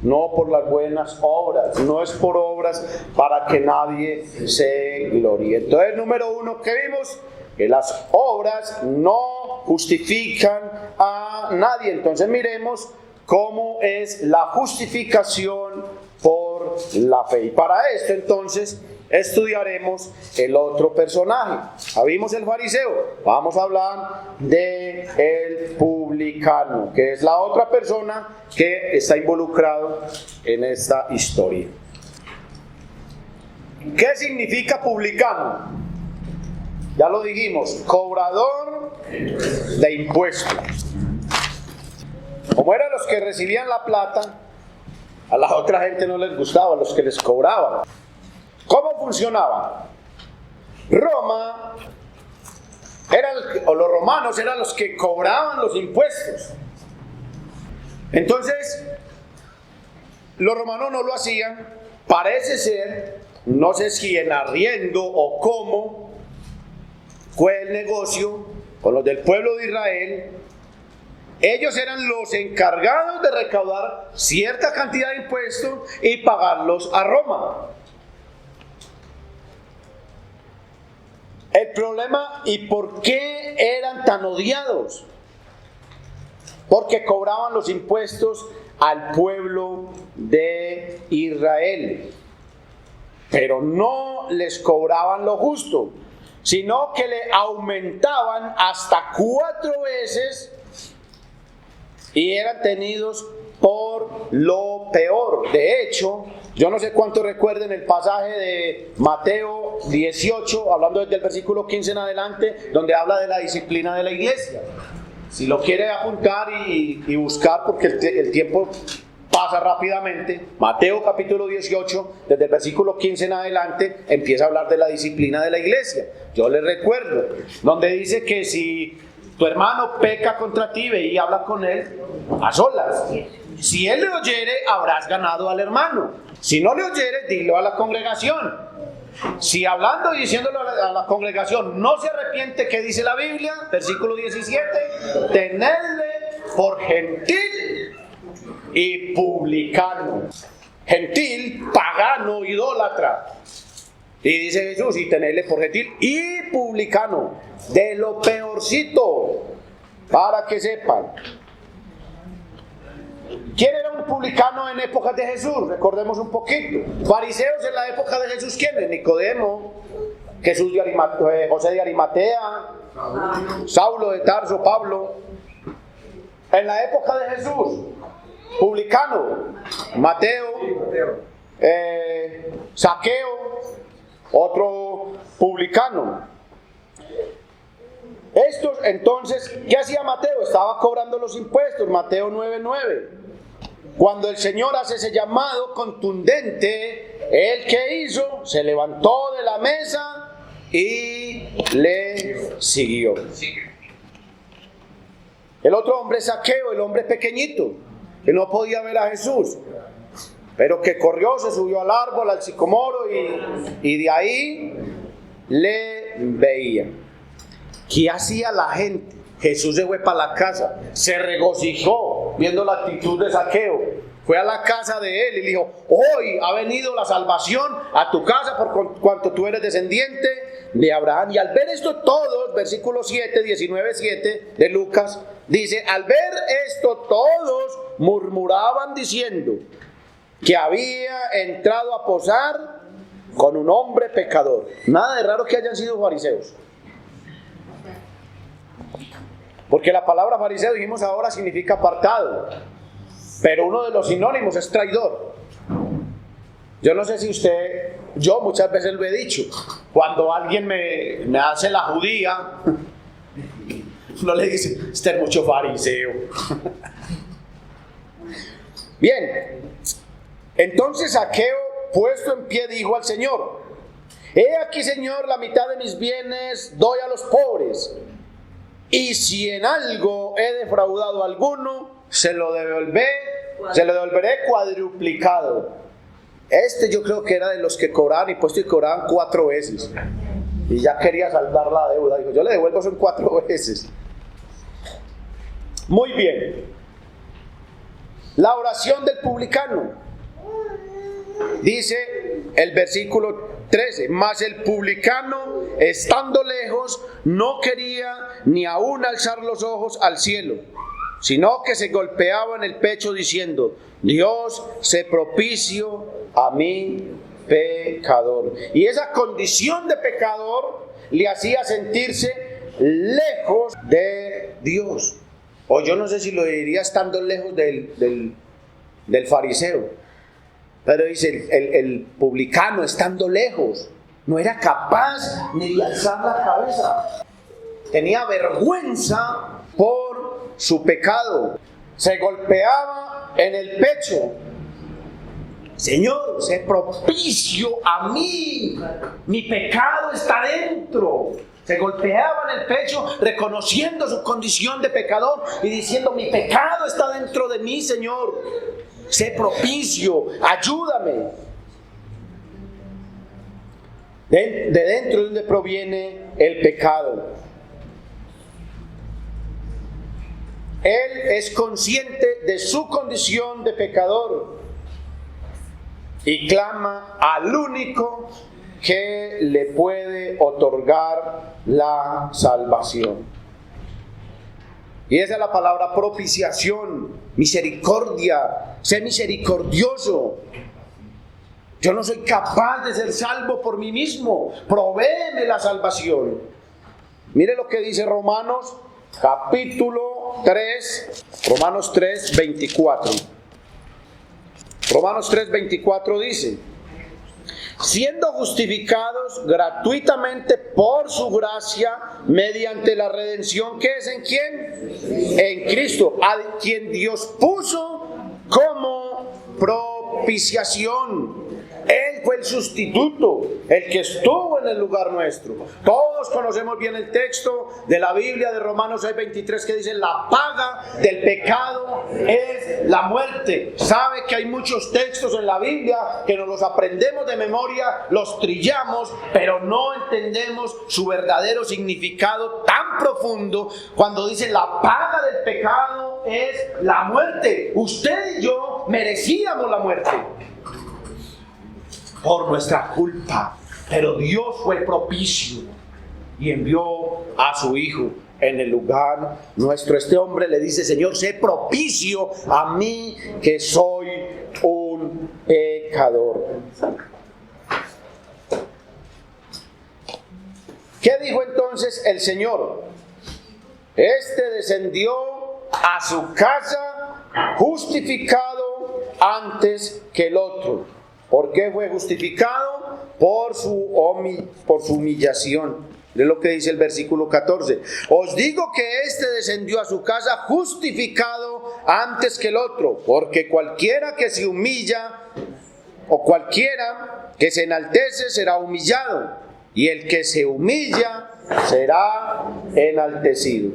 No por las buenas obras, no es por obras para que nadie se gloríe. Entonces, número uno, ¿qué vimos? Que las obras no justifican a nadie. Entonces miremos cómo es la justificación por la fe. Y para esto entonces estudiaremos el otro personaje. Ya vimos el fariseo, vamos a hablar de el publicano, que es la otra persona que está involucrado en esta historia. ¿Qué significa publicano? Ya lo dijimos, cobrador de impuestos. Como eran los que recibían la plata, a la otra gente no les gustaba, los que les cobraban. ¿Cómo funcionaba? Roma, los romanos eran los que cobraban los impuestos. Entonces, los romanos no lo hacían, parece ser, no sé si en arriendo o cómo, fue el negocio con los del pueblo de Israel. Ellos eran los encargados de recaudar cierta cantidad de impuestos y pagarlos a Roma. El problema, ¿y por qué eran tan odiados? Porque cobraban los impuestos al pueblo de Israel, pero no les cobraban lo justo, sino que le aumentaban hasta 4 veces y eran tenidos por lo peor. De hecho, yo no sé cuánto recuerden el pasaje de Mateo 18, hablando desde el versículo 15 en adelante, donde habla de la disciplina de la iglesia. Si lo quiere apuntar y buscar, porque el tiempo pasa rápidamente, Mateo capítulo 18, desde el versículo 15 en adelante, empieza a hablar de la disciplina de la iglesia. Yo les recuerdo, donde dice que si tu hermano peca contra ti, ve y habla con él a solas. Si él le oyere, habrás ganado al hermano. Si no le oyere, dilo a la congregación. Si hablando y diciéndolo a la congregación no se arrepiente, ¿qué dice la Biblia? Versículo 17, tenedle por gentil y publicano. Gentil, pagano, idólatra. Y dice Jesús, y tenerle por gentil y publicano, de lo peorcito, para que sepan. ¿Quién era un publicano en épocas de Jesús? Recordemos un poquito. Fariseos en la época de Jesús, ¿quiénes? Nicodemo, José de Arimatea, Saulo de Tarso, Pablo. En la época de Jesús, publicano, Mateo, Zaqueo, otro publicano. Estos entonces, ¿qué hacía Mateo? Estaba cobrando los impuestos, Mateo 9:9. Cuando el Señor hace ese llamado contundente, ¿él qué hizo? Se levantó de la mesa y le siguió. El otro hombre, Zaqueo, el hombre pequeñito, que no podía ver a Jesús, pero que corrió, se subió al árbol, al sicomoro, y de ahí le veía. ¿Qué hacía la gente? Jesús se fue para la casa, se regocijó viendo la actitud de Zaqueo. Fue a la casa de él y le dijo: hoy ha venido la salvación a tu casa por cuanto tú eres descendiente de Abraham. Y al ver esto todos, versículo 7, 19:7 de Lucas, dice: al ver esto todos murmuraban diciendo que había entrado a posar con un hombre pecador. Nada de raro que hayan sido fariseos, porque la palabra fariseo, dijimos ahora, significa apartado, pero uno de los sinónimos es traidor. Yo no sé si usted, yo muchas veces lo he dicho, cuando alguien me hace la judía, no le dice: este es mucho fariseo. Bien, entonces Zaqueo, puesto en pie, dijo al Señor: he aquí, Señor, la mitad de mis bienes doy a los pobres, y si en algo he defraudado a alguno, se lo devolveré cuadruplicado. Yo creo que era de los que cobraban impuestos y cobraban 4 veces. Y ya quería saldar la deuda. Dijo: yo le devuelvo son 4 veces. Muy bien. La oración del publicano. Dice el versículo 13: mas el publicano, estando lejos, no quería ni aún alzar los ojos al cielo, sino que se golpeaba en el pecho diciendo: Dios, sé propicio a mí, pecador. Y esa condición de pecador le hacía sentirse lejos de Dios. O yo no sé si lo diría estando lejos del fariseo. Pero dice, el publicano, estando lejos, no era capaz ni de alzar la cabeza. Tenía vergüenza por su pecado. Se golpeaba en el pecho: Señor, sé propicio a mí, mi pecado está dentro. Se golpeaba en el pecho reconociendo su condición de pecador y diciendo: mi pecado está dentro de mí, Señor. Sé propicio, ayúdame. De dentro de donde proviene el pecado. Él es consciente de su condición de pecador y clama al único que le puede otorgar la salvación. Y esa es la palabra propiciación, misericordia. Sé misericordioso. Yo no soy capaz de ser salvo por mí mismo. Provéeme la salvación. Mire lo que dice Romanos capítulo 3, Romanos 3, 24. Romanos 3, 24 dice: siendo justificados gratuitamente por su gracia, mediante la redención que es ¿en quién? En Cristo, a quien Dios puso como propiciación. Él fue el sustituto, el que estuvo en el lugar nuestro. Todos conocemos bien el texto de la Biblia de Romanos 6:23 que dice: la paga del pecado es la muerte. Sabe que hay muchos textos en la Biblia que nos los aprendemos de memoria, los trillamos, pero no entendemos su verdadero significado tan profundo cuando dice: la paga del pecado es la muerte. Usted y yo merecíamos la muerte por nuestra culpa, pero Dios fue propicio y envió a su Hijo en el lugar nuestro. Este hombre le dice: Señor, sé propicio a mí que soy un pecador. ¿Qué dijo entonces el Señor? Este descendió a su casa justificado antes que el otro. ¿Por qué fue justificado? Por su humillación. Es lo que dice el versículo 14. Os digo que este descendió a su casa justificado antes que el otro, porque cualquiera que se humilla o cualquiera que se enaltece será humillado, y el que se humilla será enaltecido.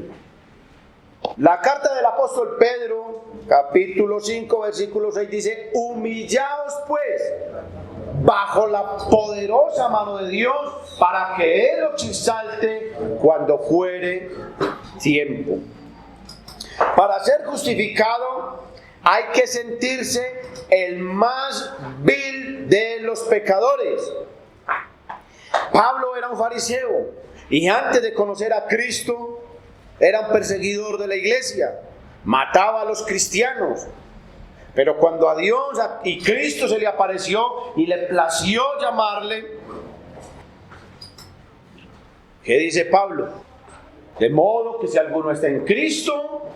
La carta del apóstol Pedro, capítulo 5, versículo 6 dice: humillaos pues bajo la poderosa mano de Dios, para que Él os exalte cuando fuere tiempo. Para ser justificado hay que sentirse el más vil de los pecadores. Pablo era un fariseo y antes de conocer a Cristo era un perseguidor de la iglesia, mataba a los cristianos. Pero cuando a Dios y Cristo se le apareció y le plació llamarle, ¿qué dice Pablo? De modo que si alguno está en Cristo,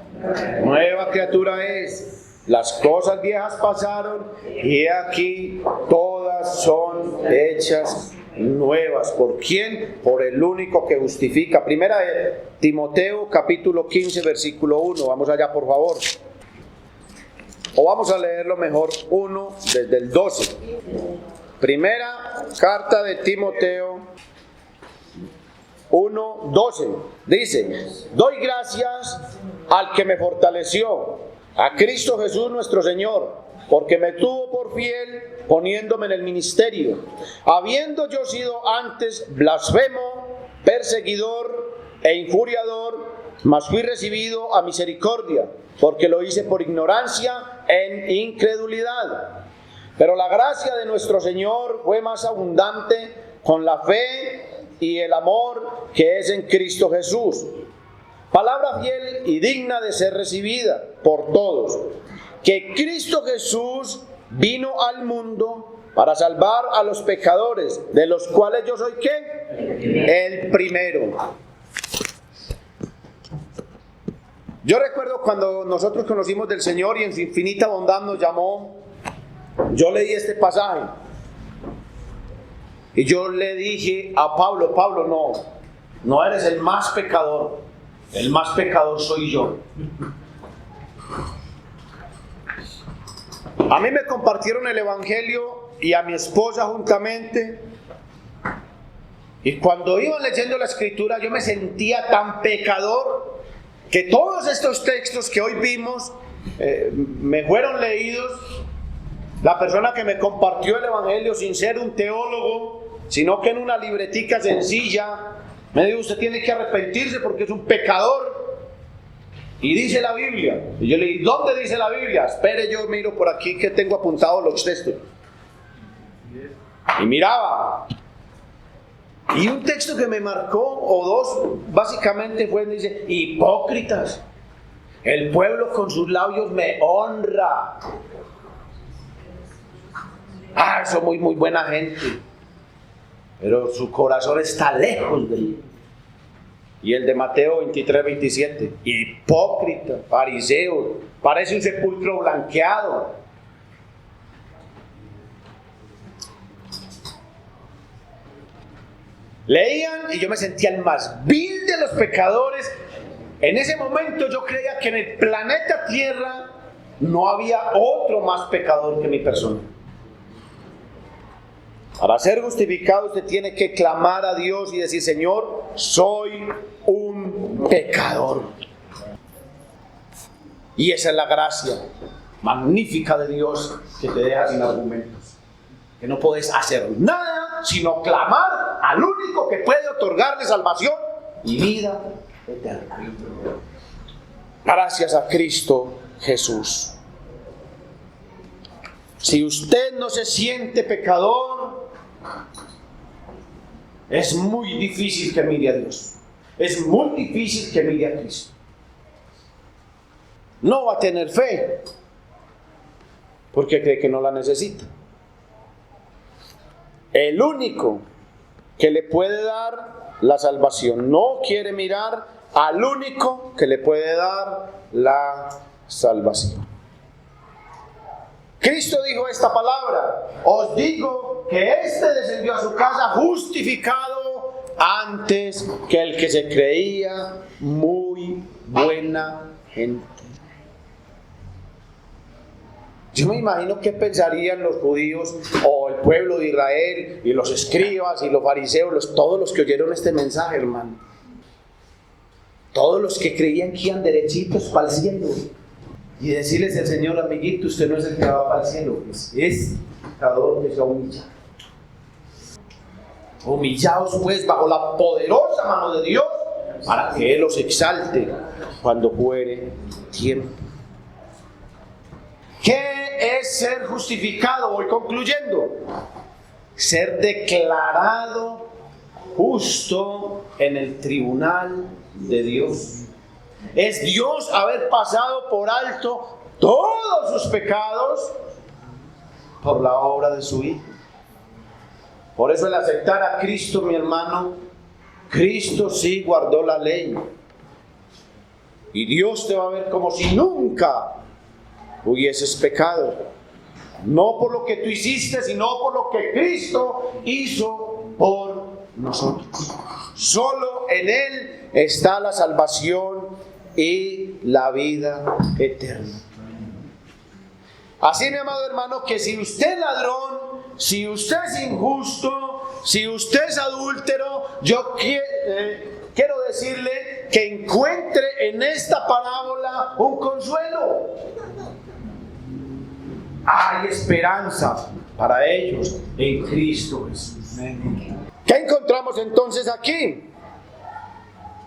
nueva criatura es. Las cosas viejas pasaron y he aquí todas son hechas nuevas. ¿Por quién? Por el único que justifica. Primera de Timoteo, capítulo 15, versículo 1. Vamos allá, por favor. O vamos a leerlo mejor, 1 desde el 12. Primera carta de Timoteo 1, 12. Dice: doy gracias al que me fortaleció, a Cristo Jesús nuestro Señor, porque me tuvo por fiel poniéndome en el ministerio, habiendo yo sido antes blasfemo, perseguidor e injuriador, mas fui recibido a misericordia, porque lo hice por ignorancia en incredulidad. Pero la gracia de nuestro Señor fue más abundante con la fe y el amor que es en Cristo Jesús. Palabra fiel y digna de ser recibida por todos, que Cristo Jesús vino al mundo para salvar a los pecadores, de los cuales yo soy ¿qué? El primero. Yo recuerdo cuando nosotros conocimos del Señor y en su infinita bondad nos llamó, yo leí este pasaje y yo le dije a Pablo: Pablo, no eres el más pecador soy yo. A mí me compartieron el evangelio y a mi esposa juntamente, y cuando iban leyendo la escritura yo me sentía tan pecador que todos estos textos que hoy vimos me fueron leídos. La persona que me compartió el evangelio, sin ser un teólogo, sino que en una libretica sencilla, me dijo: usted tiene que arrepentirse porque es un pecador. Y dice la Biblia. Y yo le dije: ¿dónde dice la Biblia? Espere, yo miro por aquí que tengo apuntados los textos. Y miraba. Y un texto que me marcó, o dos, básicamente fue, dice: hipócritas, el pueblo con sus labios me honra. Son muy buena gente, pero su corazón está lejos de mí. Y el de Mateo 23, 27, hipócrita, fariseo, parece un sepulcro blanqueado. Leían y yo me sentía el más vil de los pecadores. En ese momento yo creía que en el planeta Tierra no había otro más pecador que mi persona. Para ser justificado usted tiene que clamar a Dios y decir: Señor, soy un pecador. Y esa es la gracia magnífica de Dios, que te deja sin argumentos, que no puedes hacer nada sino clamar al único que puede otorgarle salvación y vida eterna. Gracias a Cristo Jesús. Si usted no se siente pecador, es muy difícil que mire a Dios. Es muy difícil que mire a Cristo. No va a tener fe, porque cree que no la necesita. El único que le puede dar la salvación no quiere mirar al único que le puede dar la salvación. Cristo dijo esta palabra: os digo que éste descendió a su casa justificado antes que el que se creía muy buena gente. Yo me imagino qué pensarían los judíos o el pueblo de Israel y los escribas y los fariseos, todos los que oyeron este mensaje, hermano. Todos los que creían que iban derechitos para el cielo. Y decirles al Señor: amiguito, usted no es el que va para el cielo, es pecador que se humilla. Humillaos pues bajo la poderosa mano de Dios, para que Él los exalte cuando fuere tiempo. ¿Qué es ser justificado? Voy concluyendo. Ser declarado justo en el tribunal de Dios. Es Dios haber pasado por alto todos sus pecados por la obra de su Hijo. Por eso, el aceptar a Cristo, mi hermano, Cristo sí guardó la ley. Y Dios te va a ver como si nunca hubieses pecado. No por lo que tú hiciste, sino por lo que Cristo hizo por nosotros. Solo en Él está la salvación y la vida eterna. Así, mi amado hermano, que si usted es ladrón, si usted es injusto, si usted es adúltero, yo quiero decirle que encuentre en esta parábola un consuelo. Hay esperanza para ellos en Cristo Jesús. ¿Qué encontramos entonces aquí?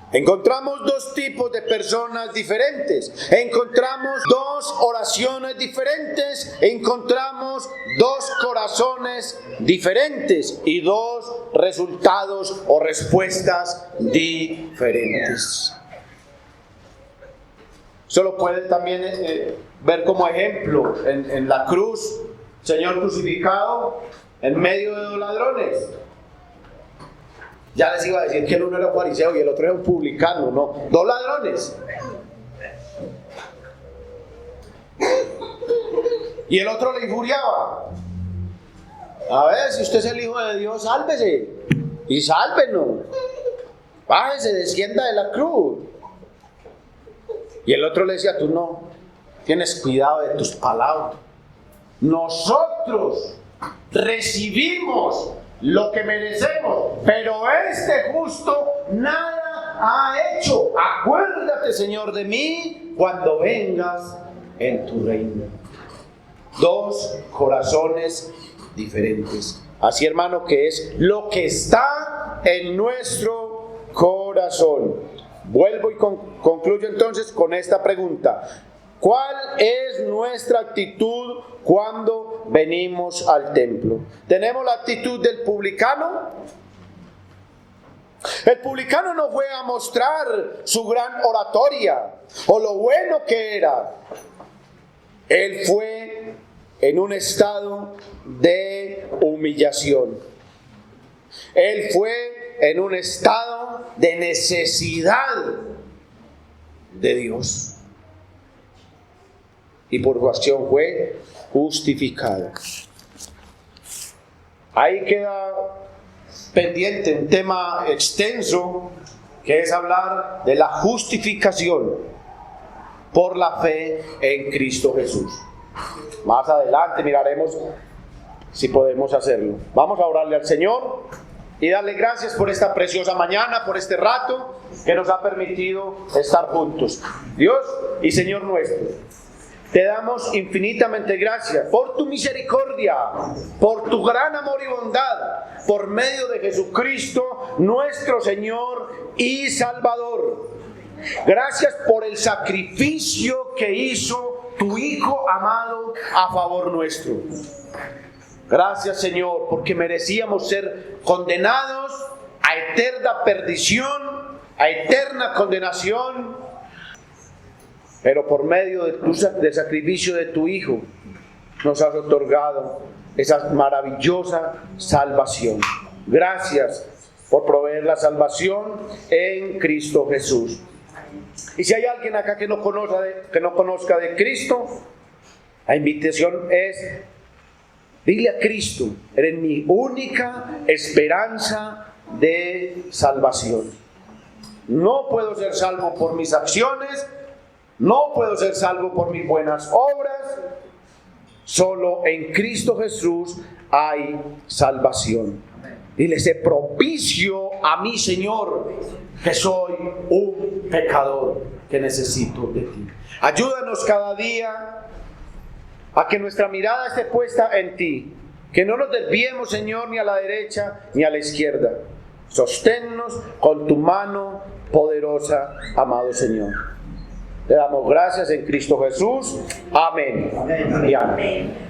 Encontramos dos tipos de personas diferentes. Encontramos dos oraciones diferentes. Encontramos dos corazones diferentes y dos resultados o respuestas diferentes. Solo pueden también ver como ejemplo en la cruz, Señor crucificado en medio de dos ladrones. Ya les iba a decir que el uno era un fariseo y el otro era un publicano, no, dos ladrones. Y el otro le injuriaba: a ver, si usted es el Hijo de Dios, sálvese y sálvenos, bájese, descienda de la cruz. Y el otro le decía: tú no tienes cuidado de tus palabras. Nosotros recibimos lo que merecemos, pero este justo nada ha hecho. Acuérdate, Señor, de mí cuando vengas en tu reino. Dos corazones diferentes. Así, hermano, que es lo que está en nuestro corazón. Vuelvo y concluyo entonces con esta pregunta: ¿cuál es nuestra actitud cuando venimos al templo? ¿Tenemos la actitud del publicano? El publicano no fue a mostrar su gran oratoria o lo bueno que era. Él fue en un estado de humillación. Él fue en un estado de necesidad de Dios. Y por su acción fue justificado. Ahí queda pendiente un tema extenso, que es hablar de la justificación por la fe en Cristo Jesús. Más adelante miraremos si podemos hacerlo. Vamos a orarle al Señor y darle gracias por esta preciosa mañana, por este rato que nos ha permitido estar juntos. Dios y Señor nuestro, te damos infinitamente gracias por tu misericordia, por tu gran amor y bondad, por medio de Jesucristo, nuestro Señor y Salvador. Gracias por el sacrificio que hizo tu Hijo amado a favor nuestro. Gracias, Señor, porque merecíamos ser condenados a eterna perdición, a eterna condenación, pero por medio del sacrificio de tu Hijo nos has otorgado esa maravillosa salvación. Gracias por proveer la salvación en Cristo Jesús. Y si hay alguien acá que no conozca de Cristo, la invitación es: dile a Cristo, eres mi única esperanza de salvación. No puedo ser salvo por mis acciones, no puedo ser salvo por mis buenas obras. Solo en Cristo Jesús hay salvación. Dile: sé propicio a mí, Señor, que soy un pecador que necesito de ti. Ayúdanos cada día a que nuestra mirada esté puesta en ti, que no nos desviemos, Señor, ni a la derecha ni a la izquierda. Sosténnos con tu mano poderosa, amado Señor. Te damos gracias en Cristo Jesús. Amén. Amén. Y amén.